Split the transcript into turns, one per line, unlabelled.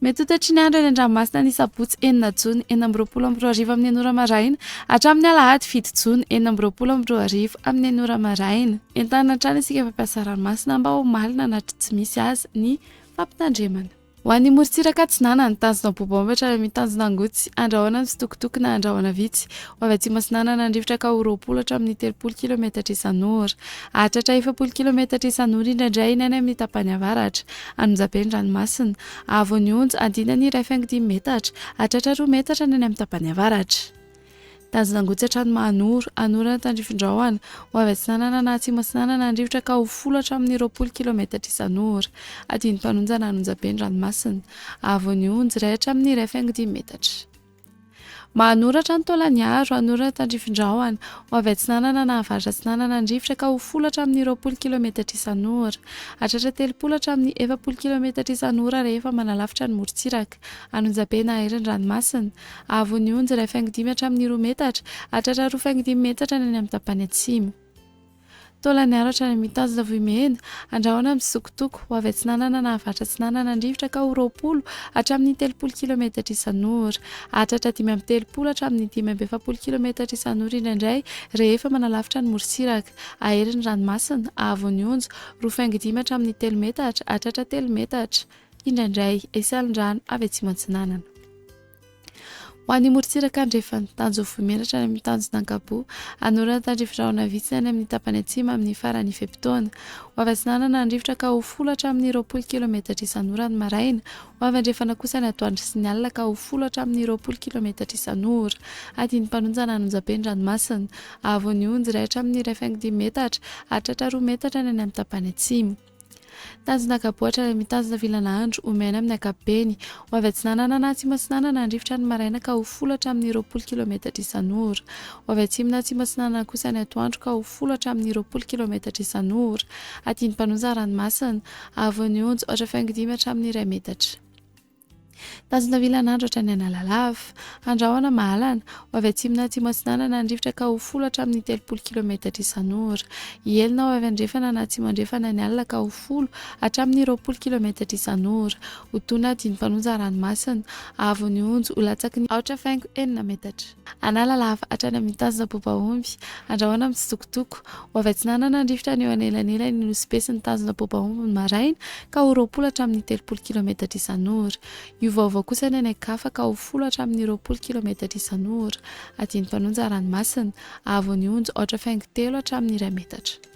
Mety ho tatriny andro eny an-dranomasina ny sabotsy enina jona 2024 amin'ny enora maraina hatramin'ny alahady 7 jona 2024 amin'ny enora maraina. Entanina hatrany isika fampiasa ranomasina mba ho malina na tsy misy azy ny fampitandremana. Ho an'ny morontsiraka Atsinana ny tanjona bobaombatra ary mitanjona angotsy andrahoana amin'ny fitokotoko na andrahoana vitsy ho avy atsimo Atsinana nandrivotra ka ho 20 hatramin'ny 30 kilometatra isan'ora hahatratra 40 kilometatra isan'ora indraindray iny any amin'ny tapany avaratra. Anonjabe ny ranomasina Avony Onja andinany 1.5 metatra hahatratra 2 metatra ny any amin'ny tapany avaratra. Tanjona angotsy hatrany Mahanoro anorana tandrifindrahoana ho avy Atsinana na atsimo Atsinana nandrivotra ka ho 10 hatramin'ny 20 kilometatra isan'ora. Adiny mpanonjana Anonjabe ny ranomasina Avony Onja 2 hatramin'ny 1.5 metatra. Mahanoratra ny Taolaniaro anorana tandrifindrahoana ho avy Atsinana na avaratra Atsinana nandrivotra ka ho 10 hatramin'ny 20 kilometatra isan'ora hahatratra 30 hatramin'ny 40 kilometatra isan'ora rehefa manalavitra ny morontsiraka. Anonjabe na herin'ny ranomasina Avony Onja 1.5 hatramin'ny 2 metatra hahatratra 2.5 metatra ny any amin'ny tapany atsimo. Taolaniaro hatrany mitanjona Vohimena andrahoana amin'ny sokotoko ho avy Atsinana na avaratra Atsinana nandrivotra ka ho 20 hatramin'ny 30 kilometatra isan'ora hahatratra 5 hatramin'ny 5 kilometatra isan'ora indraindray rehefa manalavitra ny morontsiraka. Aherin'ny ranomasina Avony Onja 2.5 hatramin'ny 3 metatra hahatratra 3 metatra indraindray esalin-drano avy atsimo Atsinanana. Ho an'ny morontsiraka andrefa nitanjo Vohimena hatrany amin'ny tanjona Ankabo anorana tandrifindrahoana vitsy any amin'ny tapany atsimo amin'ny farany feptaona ho avy Atsinana nandrivotra ka ho 10 hatramin'ny 20 kilometatra isan'ora ny maraina ho avy andrefana kosa ny atoandro sy ny alina ka ho 10 hatramin'ny 20 kilometatra isan'ora. Adiny mpanonjana Anonjabe ny ranomasina Avony Onja 2 hatramin'ny 1.5 metatra hahatratra 2 metatra ny any amin'ny tapany atsimo. Tanjona Ankabo hatrany mitanjona Vilanaandro Omena amin'ny ankapobeny ho avy Atsinana na atsimo Atsinana nandrivotra ny maraina ka ho 10 hatramin'ny 20 kilometatra isan'ora ho avy atsimo na atsimo Atsinana kosa ny atoandro ka ho 10 hatramin'ny 20 kilometatra isan'ora. Adiny mpanonjana ranomasina Avony Onja 1.5 hatramin'ny 1 metatra. Tanjona Vilanandro hatrany Analalava andrahoana mahalana ho avy atsimo na atsimo Atsinana nandrivotra ka ho 10 hatramin'ny 30 kilometatra isan'ora. Elina ho avy andrefana na atsimo andrefana ny alina ka ho 10 hatramin'ny 20 kilometatra isan'ora. Hotona adiny mpanonjana ranomasina Avony Onja ho latsaky ny 4.9 metatra. Analalava hatrany amin'ny tanjona Bobaomby andrahoana amin'ny sitokotoko ho avy Atsinana nandrivotra ny eo anelanelany ny nosipesy ny tanjona Bobaomby ny maraina ka ho 20 hatramin'ny 30 kilometatra isan'ora. Vaovao kosa ny any Ankafa ka ho 10 hatramin'ny 20 kilometatra isan'ora. Adiny mpanonjana ranomasina Avony Onja 4.3 hatramin'ny 1 metatra.